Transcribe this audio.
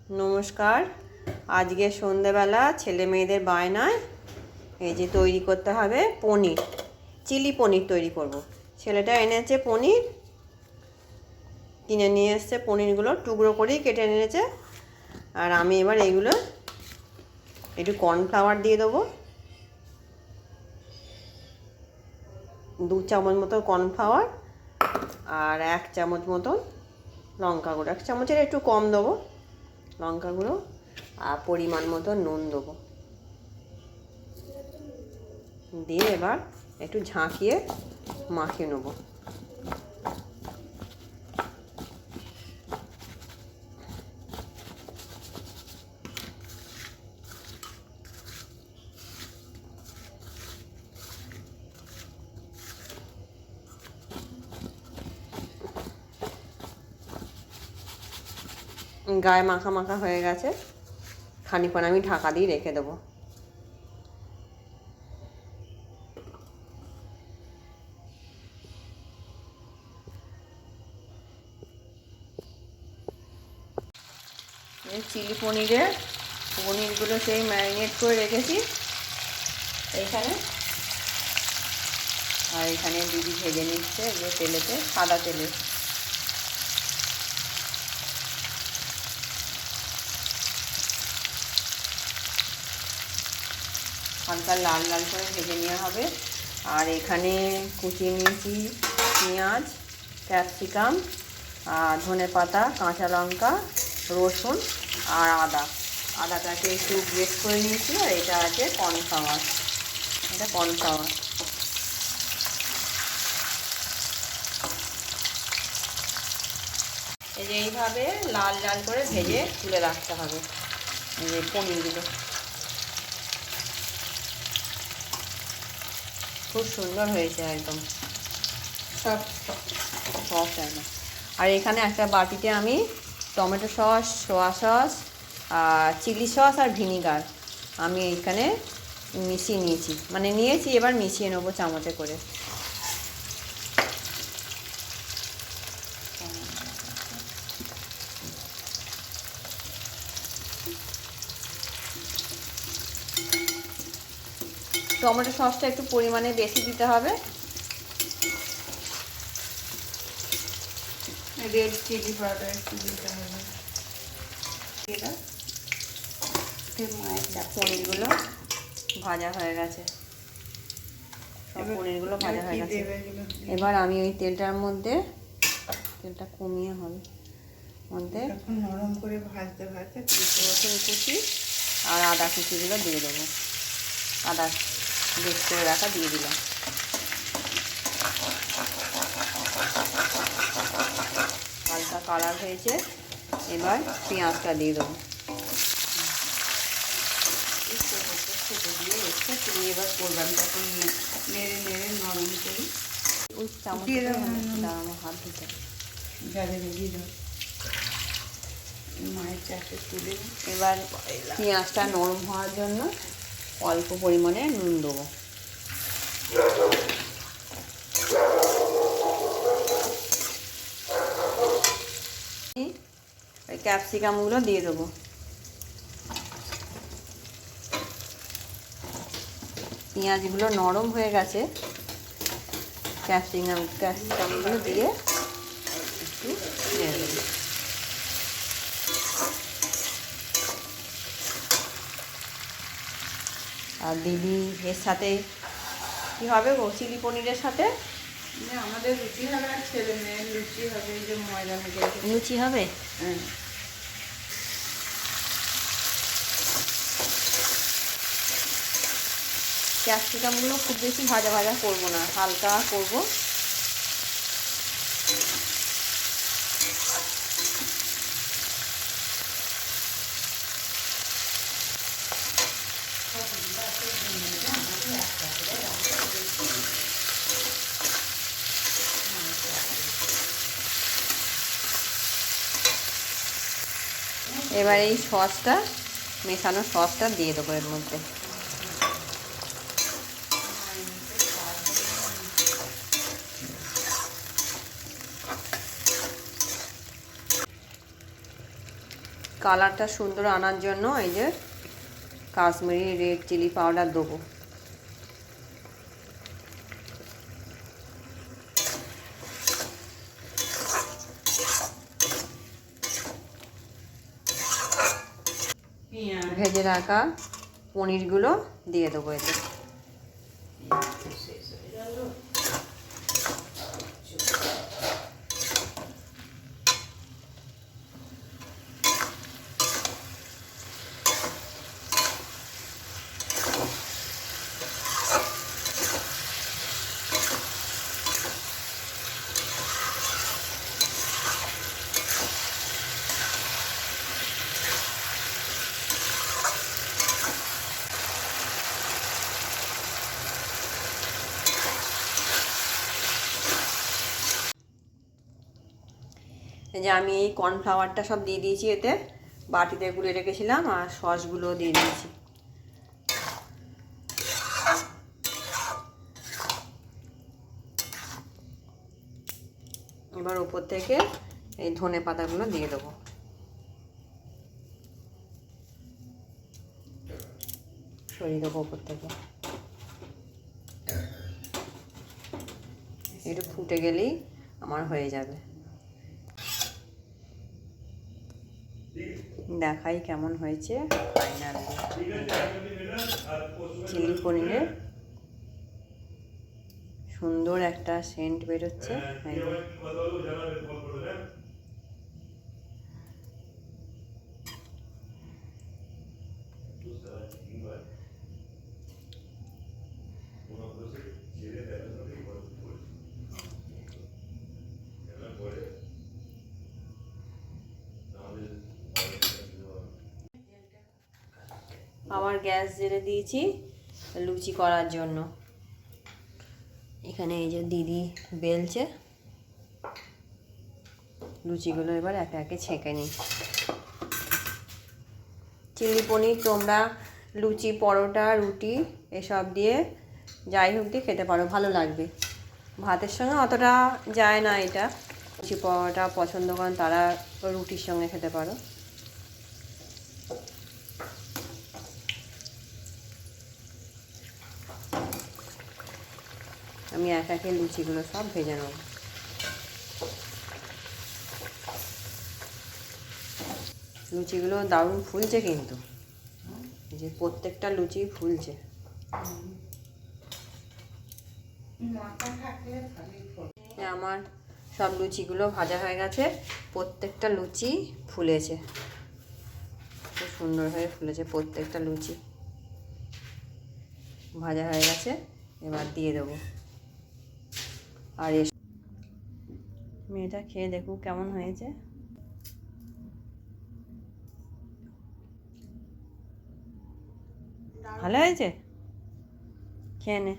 নমস্কার। আজকে সন্ধেবেলা ছেলে মেয়েদের বায়নায় এই যে তৈরি করতে হবে পনির, চিলি পনির তৈরি করব। ছেলেটা এনেছে পনির, কিনে নিয়ে এসছে। পনিরগুলো টুকরো করেই কেটে নিয়েছে। আর আমি এবার এইগুলো একটু কর্নফ্লাওয়ার দিয়ে দেবো, 2 চামচ মতো কর্নফ্লাওয়ার, আর 1 চামচ মতো লঙ্কা গুঁড়ো, 1 চামচের একটু কম দেবো লঙ্কা গুঁড়ো, আর পরিমাণ মতো নুন দেবো। দিয়ে এবার একটু ঝাঁকিয়ে মাখিয়ে নেবো। গায়ে মাখা মাখা হয়ে গেছে, খানিকক্ষণ আমি ঢাকা দিয়ে রেখে দেবো। চিলি পনিরগুলো সেই ম্যারিনেট করে রেখেছি এইখানে। আর এখানে দিদি ভেজে নিচ্ছে যে তেলেতে, সাদা তেলে। হালকা লাল লাল করে ভেজে নেওয়া হবে। আর এখানে কুচিয়ে নিয়েছি পেঁয়াজ, ক্যাপসিকাম, আর ধনেপাতা, কাঁচা লঙ্কা, রসুন আর আদাটাকে একটু গ্রেট করে নিয়েছি। আর এটা আছে কর্নফ্লাওয়ার, এটা কর্নফ্লাওয়ার। এই যে এইভাবে লাল লাল করে ভেজে তুলে রাখতে হবে এই যে পনিরগুলো। খুব সুন্দর হয়েছে, একদম সফট একদম। আর এখানে একটা বাটিতে আমি টমেটো সস, সোয়া সস, আর চিলি সস আর ভিনিগার আমি এইখানে মিশিয়ে নিয়েছি। এবার মিশিয়ে নেবো চামচে করে। টমেটো সসটা একটু পরিমাণে বেশি দিতে হবে। রেড চিলি পাউডার একটু দিতে হবে। পনিরগুলো ভাজা হয়ে গেছে, সব পনিরগুলো ভাজা হয়ে গেছে। এবার আমি ওই তেলটার মধ্যে, তেলটা কমিয়ে হবে, মধ্যে নরম করে ভাজতে ভাজতে রসুন কুচি আর আদা কুচিগুলো দিয়ে দেবো। আদা বেশ করে রাখা দিয়ে দিলাম। হালকা কালার হয়েছে, এবার পেঁয়াজটা দিয়ে দেবো। তুমি এবার করবেন তখন নেড়ে নেড়ে নরম করি। ওই চামচ আমার হাত দিতে গাজে দিয়ে দাও, মায়ের চাষে তুলে। এবার পেঁয়াজটা নরম হওয়ার জন্য অল্প পরিমাণে নুন দেবো। ওই ক্যাপসিকামগুলো দিয়ে দেবো। পেঁয়াজগুলো নরম হয়ে গেছে, ক্যাপসিকামগুলো দিয়ে একটু নেড়ে দেবো। আর দিদি এর সাথে কী হবে গো, চিলি পনিরের সাথে আমাদের রুটি হবে, আর ছেলে মেয়ের লুচি হবে। এই যে ময়দা মেখে লুচি হবে। হ্যাঁ, ক্যাপসিকামগুলো খুব বেশি ভাজা ভাজা করবো না, হালকা করবো। এবার এই সসটা, মেশানো সসটা দিয়ে দেবো এর মধ্যে। কালারটা সুন্দর আনার জন্য এই যে কাশ্মীরি রেড চিলি পাউডার দেবো। পেঁয়াজ ভেজে রাখা পনিরগুলো দিয়ে দেবো এতে। শেষ হয়ে গেল। এই যে আমি এই কর্নফ্লাওয়ারটা সব দিয়ে দিয়েছি এতে, বাটিতে গুলে রেখেছিলাম, আর সসগুলো দিয়ে দিয়েছি। এবার উপর থেকে এই ধনে পাতাগুলো দিয়ে দেবো। সরিয়ে দেবো উপর থেকে। একটু ফুটে গেলেই আমার হয়ে যাবে। দেখাই কেমন হয়েছে ফাইনাল চিলি পনিরের সুন্দর একটা সেন্ট বেরোচ্ছে। আবার গ্যাস জেলে দিয়েছি লুচি করার জন্য। এখানে এই যে দিদি বেলছে, লুচিগুলো এবার একে একে ছেঁকে নিই। চিলি পনির তোমরা লুচি, পরোটা, রুটি এসব দিয়ে যাই হোক দিয়ে খেতে পারো, ভালো লাগবে। ভাতের সঙ্গে অতটা যায় না এটা। লুচি পরোটা পছন্দ করেন তারা রুটির সঙ্গে খেতে পারো। আমি এক একে লুচিগুলো সব ভেজে নেব। লুচিগুলো দারুণ ফুলছে কিন্তু, এই যে প্রত্যেকটা লুচি ফুলছে। আমার সব লুচিগুলো ভাজা হয়ে গেছে, প্রত্যেকটা লুচি ফুলেছে, খুব সুন্দর হয়ে ফুলেছে প্রত্যেকটা লুচি। ভাজা হয়ে গেছে, এবার দিয়ে দেবো। আর মেয়েটা খেয়ে দেখুক কেমন হয়েছে। ভালো হয়েছে, খেয়ে নে।